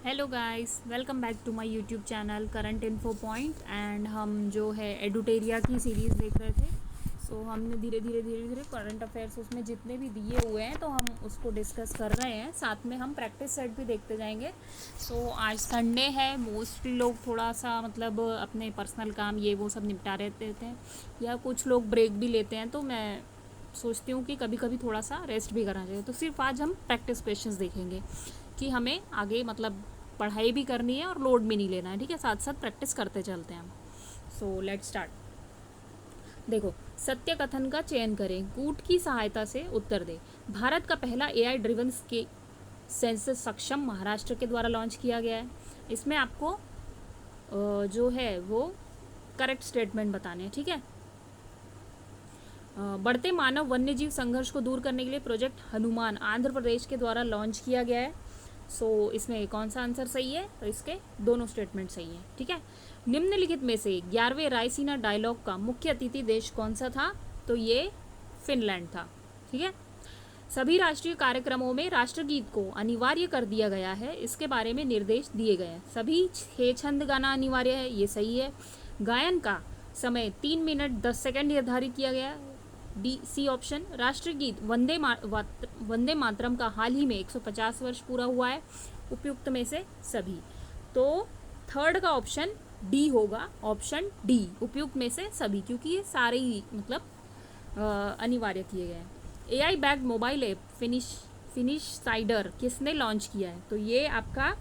Hello guys, welcome back to my YouTube channel current info point. And हम जो है एडुटेरिया की सीरीज़ देख रहे थे। हमने धीरे धीरे करंट अफेयर्स उसमें जितने भी दिए हुए हैं तो हम उसको डिस्कस कर रहे हैं, साथ में हम प्रैक्टिस सेट भी देखते जाएंगे। आज संडे है, मोस्टली लोग थोड़ा सा मतलब अपने पर्सनल काम ये वो सब निपटा रहते हैं, या कुछ लोग ब्रेक भी लेते हैं। तो मैं सोचती हूँ कि कभी कभी थोड़ा सा रेस्ट भी करना चाहिए। तो सिर्फ आज हम प्रैक्टिस क्वेश्चंस देखेंगे कि हमें आगे मतलब पढ़ाई भी करनी है और लोड भी नहीं लेना है। ठीक है, साथ साथ प्रैक्टिस करते चलते हैं हम। Let start. देखो, सत्य कथन का चयन करें, कूट की सहायता से उत्तर दें। भारत का पहला एआई ड्रिवन सेंसस सक्षम महाराष्ट्र के द्वारा लॉन्च किया गया है। इसमें आपको जो है वो करेक्ट स्टेटमेंट बताने हैं। ठीक है, बढ़ते मानव वन्यजीव संघर्ष को दूर करने के लिए प्रोजेक्ट हनुमान आंध्र प्रदेश के द्वारा लॉन्च किया गया है। इसमें कौन सा आंसर सही है? तो इसके दोनों स्टेटमेंट सही है। ठीक है, निम्नलिखित में से 11वें रायसीना डायलॉग का मुख्य अतिथि देश कौन सा था? तो ये फिनलैंड था। ठीक है, सभी राष्ट्रीय कार्यक्रमों में राष्ट्रगीत को अनिवार्य कर दिया गया है, इसके बारे में निर्देश दिए गए हैं। सभी 6 छंद गाना अनिवार्य है, ये सही है। गायन का समय 3 मिनट 10 सेकंड निर्धारित किया गया है, सी ऑप्शन। राष्ट्रगीत वंदे मातरम का हाल ही में 150 वर्ष पूरा हुआ है, उपयुक्त में से सभी। तो थर्ड का ऑप्शन डी होगा, ऑप्शन डी, उपयुक्त में से सभी, क्योंकि ये सारे ही मतलब अनिवार्य किए गए हैं। AI bagged mobile app finish cider किसने लॉन्च किया है? तो ये आपका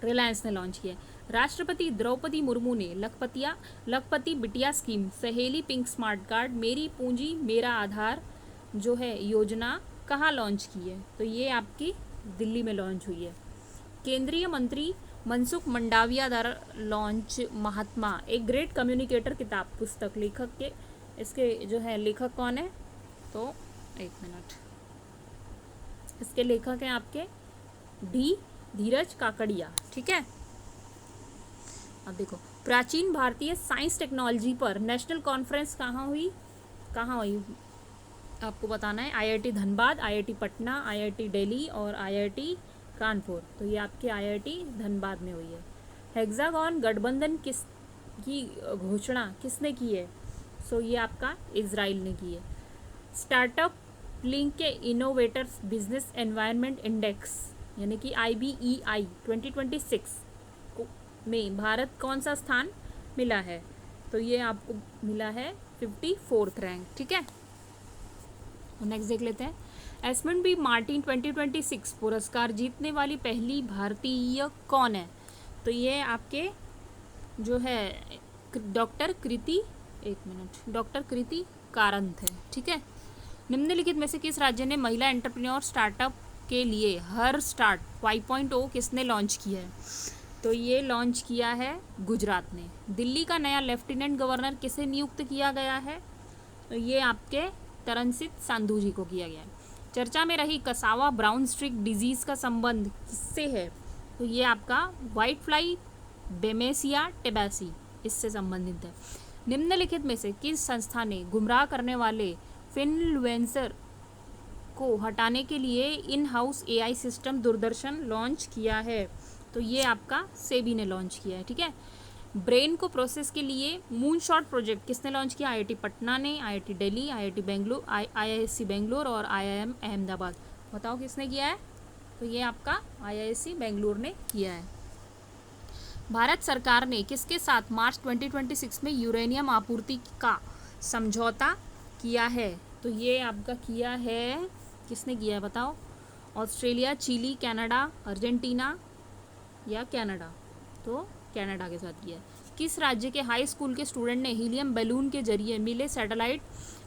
रिलायंस ने लॉन्च किया है। राष्ट्रपति द्रौपदी मुर्मू ने लखपति बिटिया स्कीम, सहेली पिंक स्मार्ट कार्ड, मेरी पूंजी मेरा आधार जो है योजना कहाँ लॉन्च की है? तो ये आपकी दिल्ली में लॉन्च हुई है। केंद्रीय मंत्री मनसुख मंडाविया द्वारा लॉन्च महात्मा एक ग्रेट कम्युनिकेटर किताब पुस्तक लेखक के इसके जो है लेखक कौन है? तो एक मिनट, इसके लेखक हैं आपके डी धीरज काकड़िया। ठीक है, अब देखो, प्राचीन भारतीय साइंस टेक्नोलॉजी पर नेशनल कॉन्फ्रेंस कहाँ हुई? आपको बताना है। IIT Dhanbad, IIT Patna, IIT Delhi और आईआईटी कानपुर। तो ये आपके आईआईटी धनबाद में हुई है। हेक्सागन गठबंधन की घोषणा किसने की है? ये आपका इजराइल ने की है। स्टार्टअप लिंक के इनोवेटर्स बिजनेस एनवायरनमेंट इंडेक्स यानी कि IBEI 2026 में भारत कौन सा स्थान मिला है? तो ये आपको मिला है 54th रैंक। ठीक है, नेक्स्ट देख लेते हैं। एस्मंड बी मार्टिन 2026 पुरस्कार जीतने वाली पहली भारतीय कौन है? तो ये आपके जो है डॉक्टर कृति कारंत है। ठीक है, निम्नलिखित में से किस राज्य ने महिला एंटरप्रेन्योर स्टार्टअप के लिए हर स्टार्ट 5.0 किसने लॉन्च किया है? तो ये लॉन्च किया है गुजरात ने। दिल्ली का नया लेफ्टिनेंट गवर्नर किसे नियुक्त किया गया है? तो ये आपके तरनसित सांधू जी को किया गया है। चर्चा में रही कसावा ब्राउन स्ट्रिक डिजीज का संबंध किससे है? तो ये आपका व्हाइट फ्लाई बेमेसिया टेबेसी इससे संबंधित है। निम्नलिखित में से किस संस्था ने गुमराह करने वाले इन्फ्लुएंसर को हटाने के लिए in house AI system Doordarshan launch किया है? तो ये आपका सेबी ने लॉन्च किया है। ठीक है, ब्रेन को प्रोसेस के लिए मून शॉट प्रोजेक्ट किसने लॉन्च किया? आईआईटी पटना ने, IIT Delhi, IIT Bengaluru, IISc Bengaluru और आईआईएम अहमदाबाद। बताओ किसने किया है? तो ये आपका आईआईएससी बेंगलुरु ने किया है। भारत सरकार ने किसके साथ मार्च 2026 में यूरेनियम आपूर्ति का समझौता किया है? तो ये आपका किया है, किसने किया है बताओ? ऑस्ट्रेलिया, चिली, कनाडा, अर्जेंटीना या कनाडा? तो कनाडा के साथ किया है। किस राज्य के हाई स्कूल के स्टूडेंट ने हीलियम बैलून के जरिए मिले सैटेलाइट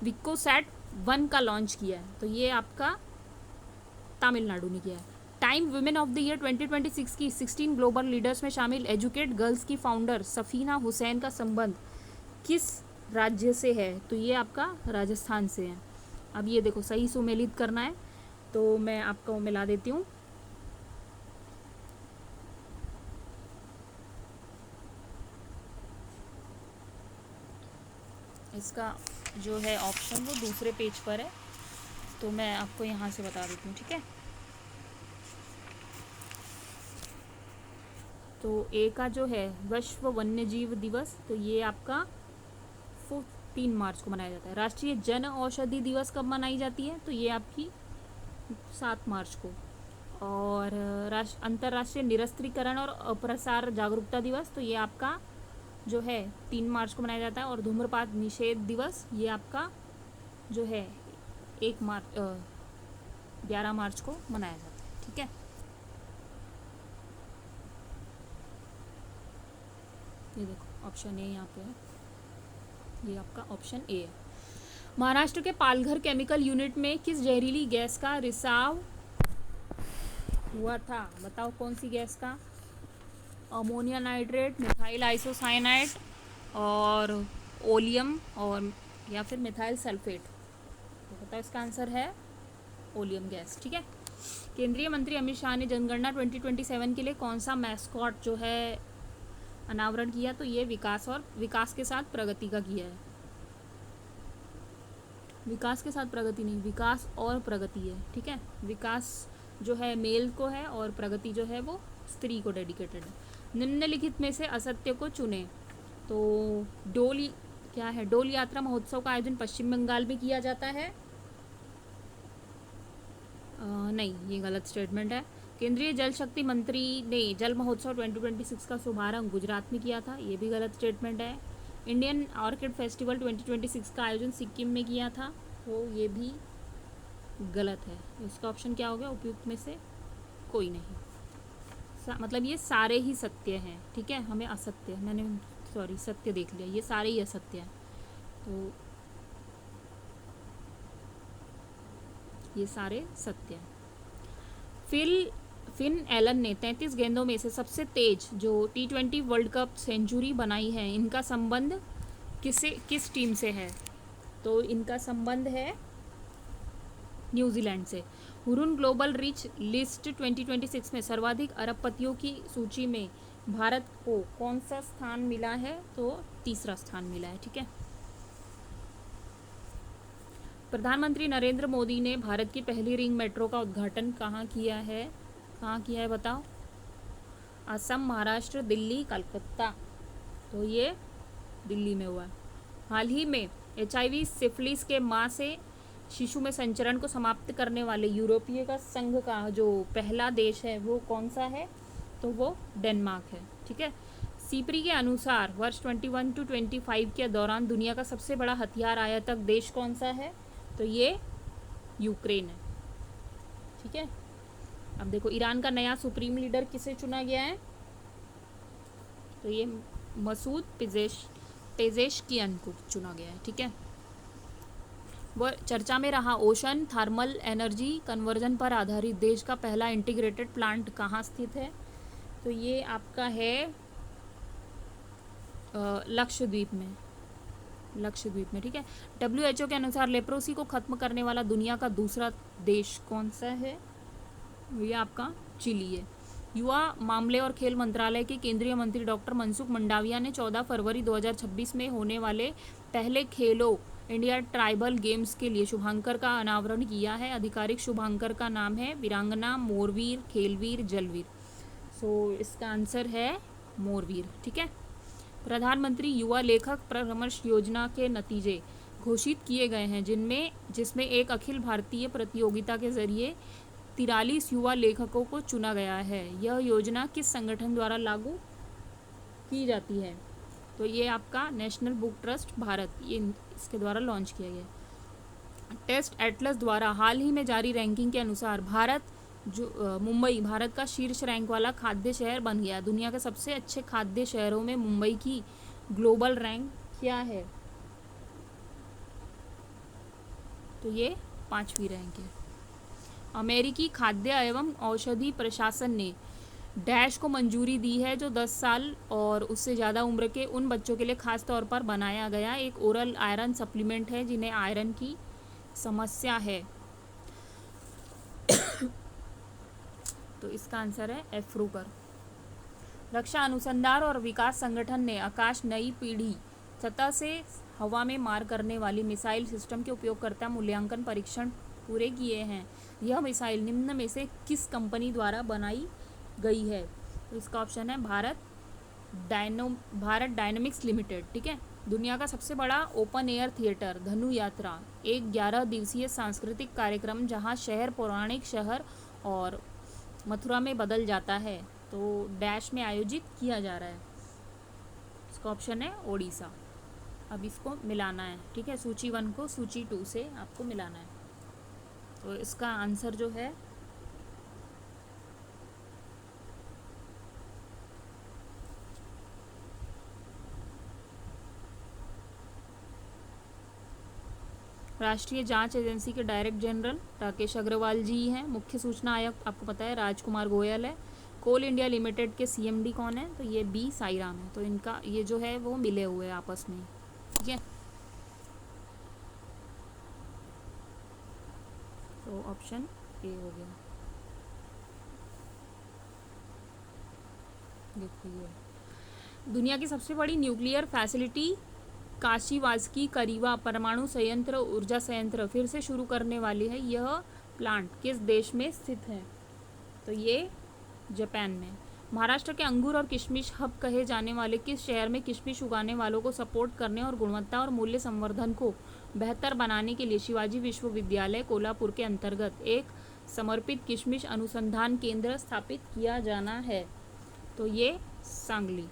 विक्कोसैट 1 का लॉन्च किया है? तो ये आपका तमिलनाडु ने किया है। Time women of the year 2026 की 16 ग्लोबल लीडर्स में शामिल एजुकेट गर्ल्स की फाउंडर सफीना हुसैन का संबंध किस राज्य से है? तो ये आपका राजस्थान से है। अब ये देखो, सही सुमेलित करना है, तो मैं आपको मिला देती हूँ। इसका जो है ऑप्शन वो दूसरे पेज पर है, तो मैं आपको यहाँ से बता देती हूँ। ठीक है, तो ए का जो है विश्व वन्य जीव दिवस, तो ये आपका 3 मार्च को मनाया जाता है। राष्ट्रीय जन औषधि दिवस कब मनाई जाती है, तो ये आपकी 7 मार्च को। और अंतर्राष्ट्रीय निरस्त्रीकरण और अप्रसार जागरूकता दिवस, तो ये आपका जो है 3 मार्च को मनाया जाता है। और धूम्रपान निषेध दिवस ये आपका जो है 11 मार्च को मनाया जाता है। ठीक है, ये देखो ऑप्शन ए यहाँ पे है, ये आपका ऑप्शन ए है। महाराष्ट्र के पालघर केमिकल यूनिट में किस जहरीली गैस का रिसाव हुआ था, बताओ कौन सी गैस का? अमोनिया नाइट्रेट, मिथाइल आइसोसाइनाइड और ओलियम और या फिर मिथाइल सल्फेट। तो बताओ इसका आंसर है ओलियम गैस। ठीक है, केंद्रीय मंत्री अमित शाह ने जनगणना 2027 के लिए कौन सा मैस्कॉट जो है अनावरण किया, तो ये विकास के साथ प्रगति का किया है। विकास के साथ प्रगति नहीं, विकास और प्रगति है। ठीक है, विकास जो है मेल को है और प्रगति जो है वो स्त्री को डेडिकेटेड है। निम्नलिखित में से असत्य को चुने, तो डोल यात्रा महोत्सव का आयोजन पश्चिम बंगाल में किया जाता है। नहीं, ये गलत स्टेटमेंट है। केंद्रीय जल शक्ति मंत्री ने जल महोत्सव 2026 का शुभारंभ गुजरात में किया था, ये भी गलत स्टेटमेंट है। इंडियन ऑर्किड फेस्टिवल 2026 का आयोजन सिक्किम में किया था, तो ये भी गलत है। इसका ऑप्शन क्या हो गया? उपयुक्त में से कोई नहीं। मतलब ये सारे ही सत्य हैं। ठीक है, हमें असत्य, सत्य देख लिया, ये सारे ही असत्य हैं, तो ये सारे सत्य हैं। फिन एलन ने 33 गेंदों में से सबसे तेज जो T20 वर्ल्ड कप सेंचुरी बनाई है, इनका संबंध किस टीम से है? तो इनका संबंध है न्यूजीलैंड से। हुरुन ग्लोबल रिच लिस्ट 2026 में सर्वाधिक अरबपतियों की सूची में भारत को कौन सा स्थान मिला है? तो तीसरा स्थान मिला है। ठीक है, प्रधानमंत्री नरेंद्र मोदी ने भारत की पहली रिंग मेट्रो का उद्घाटन कहाँ किया है? बताओ? असम, महाराष्ट्र, दिल्ली, कलकत्ता। तो ये दिल्ली में हुआ है। हाल ही में HIV सिफिलिस के मां से शिशु में संचरण को समाप्त करने वाले यूरोपीय का संघ का जो पहला देश है वो कौन सा है? तो वो डेनमार्क है। ठीक है, सीपरी के अनुसार वर्ष 21 to 25 के दौरान दुनिया का सबसे बड़ा हथियार आयातक देश कौन सा है? तो ये यूक्रेन है। ठीक है, अब देखो ईरान का नया सुप्रीम लीडर किसे चुना गया है? तो ये मसूद पेजेशकियन को चुना गया है। ठीक है, वह चर्चा में रहा ओशन थर्मल एनर्जी कन्वर्जन पर आधारित देश का पहला इंटीग्रेटेड प्लांट कहाँ स्थित है? तो ये आपका है लक्षद्वीप में। ठीक है, WHO के अनुसार लेप्रोसी को खत्म करने वाला दुनिया का दूसरा देश कौन सा है? ये आपका चिली है। युवा मामले और खेल मंत्रालय के केंद्रीय मंत्री डॉक्टर मनसुख मंडाविया ने 14 फरवरी 2026 में होने वाले पहले खेलो इंडिया ट्राइबल गेम्स के लिए शुभांकर का अनावरण किया है। आधिकारिक शुभांकर का नाम है वीरांगना, मोरवीर, खेलवीर, जलवीर। सो इसका आंसर है मोरवीर। ठीक है, प्रधानमंत्री युवा लेखक परामर्श योजना के नतीजे घोषित किए गए हैं, जिसमें एक अखिल भारतीय प्रतियोगिता के जरिए 43 युवा लेखकों को चुना गया है। यह योजना किस संगठन द्वारा लागू की जाती है? तो ये आपका नेशनल बुक ट्रस्ट भारत, ये इसके द्वारा लॉन्च किया गया। टेस्ट एटलस द्वारा हाल ही में जारी रैंकिंग के अनुसार मुंबई भारत का शीर्ष रैंक वाला खाद्य शहर बन गया। दुनिया के सबसे अच्छे खाद्य शहरों में मुंबई की ग्लोबल रैंक क्या है? तो ये 5वीं रैंक है। अमेरिकी खाद्य एवं औषधि प्रशासन ने डैश को मंजूरी दी है, जो 10 साल और उससे ज़्यादा उम्र के उन बच्चों के लिए खास तौर पर बनाया गया एक ओरल आयरन सप्लीमेंट है जिन्हें आयरन की समस्या है। तो इसका आंसर है एफ्रूकर। रक्षा अनुसंधान और विकास संगठन ने आकाश नई पीढ़ी सतह से हवा में मार करने वाली मिसाइल सिस्टम के उपयोगकर्ता मूल्यांकन परीक्षण पूरे किए हैं। यह मिसाइल निम्न में से किस कंपनी द्वारा बनाई गई है? तो इसका ऑप्शन है भारत डायनामिक्स लिमिटेड। ठीक है। दुनिया का सबसे बड़ा ओपन एयर थिएटर धनु यात्रा एक 11 दिवसीय सांस्कृतिक कार्यक्रम जहां शहर पौराणिक शहर और मथुरा में बदल जाता है, तो डैश में आयोजित किया जा रहा है। इसका ऑप्शन है ओडिशा। अब इसको मिलाना है। ठीक है, सूची 1 को सूची 2 से आपको मिलाना है। तो इसका आंसर जो है राष्ट्रीय जांच एजेंसी के डायरेक्टर जनरल राकेश अग्रवाल जी हैं। मुख्य सूचना आयुक्त आपको पता है राजकुमार गोयल है। कोल इंडिया लिमिटेड के सीएमडी कौन है? तो ये बी साईराम है। तो इनका ये जो है वो मिले हुए हैं आपस में। ठीक है, तो ऑप्शन ए हो गया। देखिए, दुनिया की सबसे बड़ी न्यूक्लियर फैसिलिटी काशीवासकी करीवा परमाणु संयंत्र ऊर्जा संयंत्र फिर से शुरू करने वाली है। यह प्लांट किस देश में स्थित है? तो ये जापान में। महाराष्ट्र के अंगूर और किशमिश हब कहे जाने वाले किस शहर में किशमिश उगाने वालों को सपोर्ट करने और गुणवत्ता और मूल्य संवर्धन को बेहतर बनाने के लिए शिवाजी विश्वविद्यालय कोल्हापुर के अंतर्गत एक समर्पित किशमिश अनुसंधान केंद्र स्थापित किया जाना है? तो ये सांगली।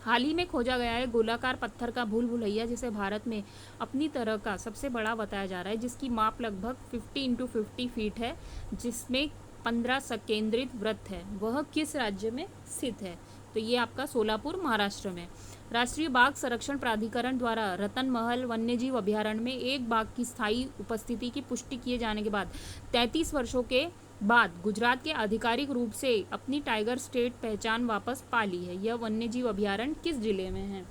हाल ही में खोजा गया है गोलाकार पत्थर का भूल भुलैया जिसे भारत में अपनी तरह का सबसे बड़ा बताया जा रहा है, जिसकी माप लगभग 50 × 50 फीट है, जिसमें 15 संकेंद्रित वृत्त है। वह किस राज्य में स्थित है? तो ये आपका सोलापुर महाराष्ट्र में। राष्ट्रीय बाघ संरक्षण प्राधिकरण द्वारा रतन महल वन्यजीव अभयारण्य में एक बाघ की स्थायी उपस्थिति की पुष्टि किए जाने के बाद 33 वर्षों के बाद गुजरात के आधिकारिक रूप से अपनी टाइगर स्टेट पहचान वापस पा ली है। यह वन्यजीव अभयारण्य किस जिले में है?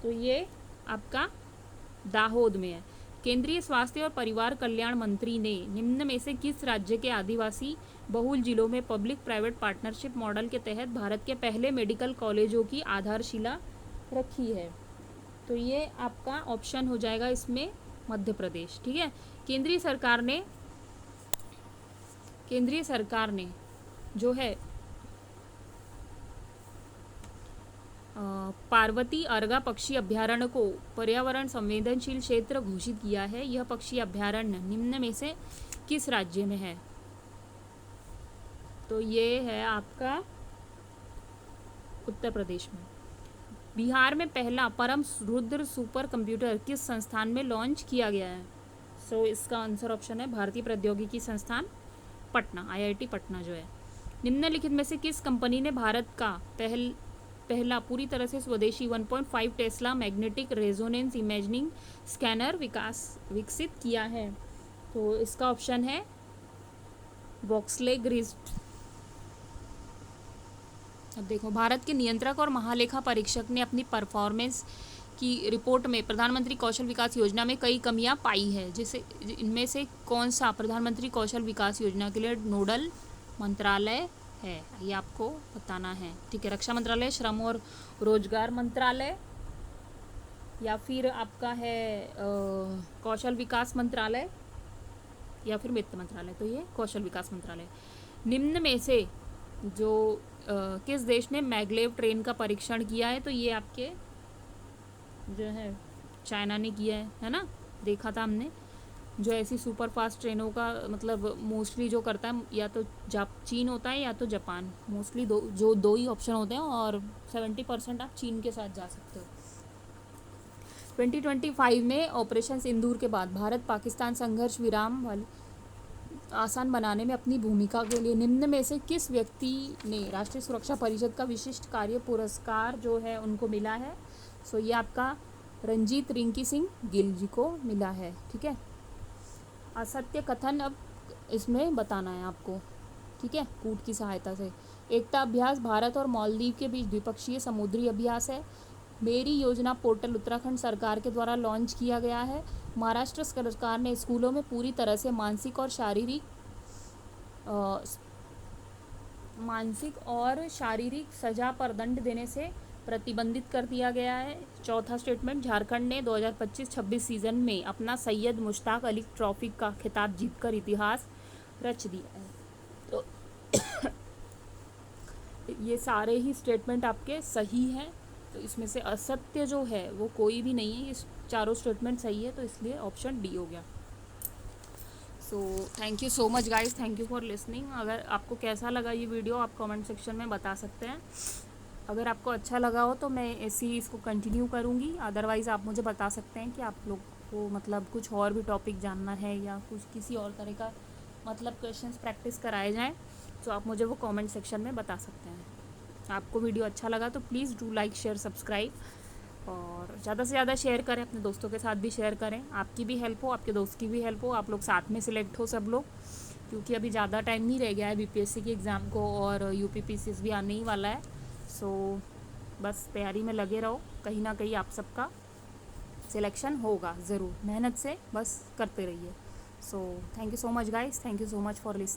तो ये आपका दाहोद में है। केंद्रीय स्वास्थ्य और परिवार कल्याण मंत्री ने निम्न में से किस राज्य के आदिवासी बहुल जिलों में पब्लिक प्राइवेट पार्टनरशिप मॉडल के तहत भारत के पहले मेडिकल कॉलेजों की आधारशिला रखी है? तो ये आपका ऑप्शन हो जाएगा इसमें मध्य प्रदेश। ठीक है। केंद्रीय सरकार ने जो है पार्वती अर्गा पक्षी अभयारण्य को पर्यावरण संवेदनशील क्षेत्र घोषित किया है। यह पक्षी अभयारण्य निम्न में से किस राज्य में है? तो ये है आपका उत्तर प्रदेश में। बिहार में पहला परम रुद्र सुपर कंप्यूटर किस संस्थान में लॉन्च किया गया है? सो इसका आंसर ऑप्शन है भारतीय प्रौद्योगिकी संस्थान पटना, आईआईटी पटना जो है। निम्नलिखित में से किस कंपनी ने भारत का पहला पूरी तरह से स्वदेशी 1.5 Tesla magnetic resonance imaging scanner विकसित किया है? तो इसका ऑप्शन है वोक्सलेगरिस्ट। अब देखो, भारत के नियंत्रक और महालेखा परीक्षक ने अपनी परफॉर्मेंस की रिपोर्ट में प्रधानमंत्री कौशल विकास योजना में कई कमियां पाई है, जिसे इनमें से कौन सा प्रधानमंत्री कौशल विकास योजना के लिए नोडल मंत्रालय है? ये आपको बताना है। ठीक है, रक्षा मंत्रालय, श्रम और रोजगार मंत्रालय, या फिर आपका है कौशल विकास मंत्रालय, या फिर वित्त मंत्रालय। तो ये कौशल विकास मंत्रालय। निम्न में से जो किस देश ने मैग्लेव ट्रेन का परीक्षण किया है? तो ये आपके जो है चाइना ने किया है ना, देखा था हमने। जो ऐसी सुपर फास्ट ट्रेनों का मतलब मोस्टली जो करता है या तो चीन होता है या तो जापान, मोस्टली दो ही ऑप्शन होते हैं, और 70% आप चीन के साथ जा सकते हो। 2025 में ऑपरेशन सिंदूर के बाद भारत पाकिस्तान संघर्ष विराम वाली आसान बनाने में अपनी भूमिका के लिए निम्न में से किस व्यक्ति ने राष्ट्रीय सुरक्षा परिषद का विशिष्ट कार्य पुरस्कार जो है उनको मिला है? सो ये आपका रंजीत रिंकी सिंह गिल जी को मिला है। ठीक है। असत्य कथन अब इसमें बताना है आपको। ठीक है, कूट की सहायता से। एकता अभ्यास भारत और मालदीव के बीच द्विपक्षीय समुद्री अभ्यास है। मेरी योजना पोर्टल उत्तराखंड सरकार के द्वारा लॉन्च किया गया है। महाराष्ट्र सरकार ने स्कूलों में पूरी तरह से मानसिक और शारीरिक सजा पर दंड देने से प्रतिबंधित कर दिया गया है। चौथा स्टेटमेंट, झारखंड ने 2025-26 सीजन में अपना सैयद मुश्ताक अली ट्रॉफी का खिताब जीतकर इतिहास रच दिया है। तो ये सारे ही स्टेटमेंट आपके सही हैं, तो इसमें से असत्य जो है वो कोई भी नहीं है, ये चारों स्टेटमेंट सही है, तो इसलिए ऑप्शन डी हो गया। So thank you so much guys, thank you for listening. अगर आपको कैसा लगा ये वीडियो आप कमेंट सेक्शन में बता सकते हैं। अगर आपको अच्छा लगा हो तो मैं ऐसे ही इसको कंटिन्यू करूँगी, अदरवाइज़ आप मुझे बता सकते हैं कि आप लोग को मतलब कुछ और भी टॉपिक जानना है या कुछ किसी और तरह का मतलब क्वेश्चंस प्रैक्टिस कराए जाएँ, तो आप मुझे वो कमेंट सेक्शन में बता सकते हैं। आपको वीडियो अच्छा लगा तो please do like share subscribe, और ज़्यादा से ज़्यादा शेयर करें, अपने दोस्तों के साथ भी शेयर करें, आपकी भी हेल्प हो, आपके दोस्त की भी हेल्प हो, आप लोग साथ में सिलेक्ट हो सब लोग, क्योंकि अभी ज़्यादा टाइम नहीं रह गया है बीपीएससी के एग्ज़ाम को, और यूपीपीसीएस भी आने ही वाला है। सो बस तैयारी में लगे रहो, कहीं ना कहीं आप सबका सिलेक्शन होगा ज़रूर, मेहनत से बस करते रहिए। So thank you so much guys, thank you so much for listening.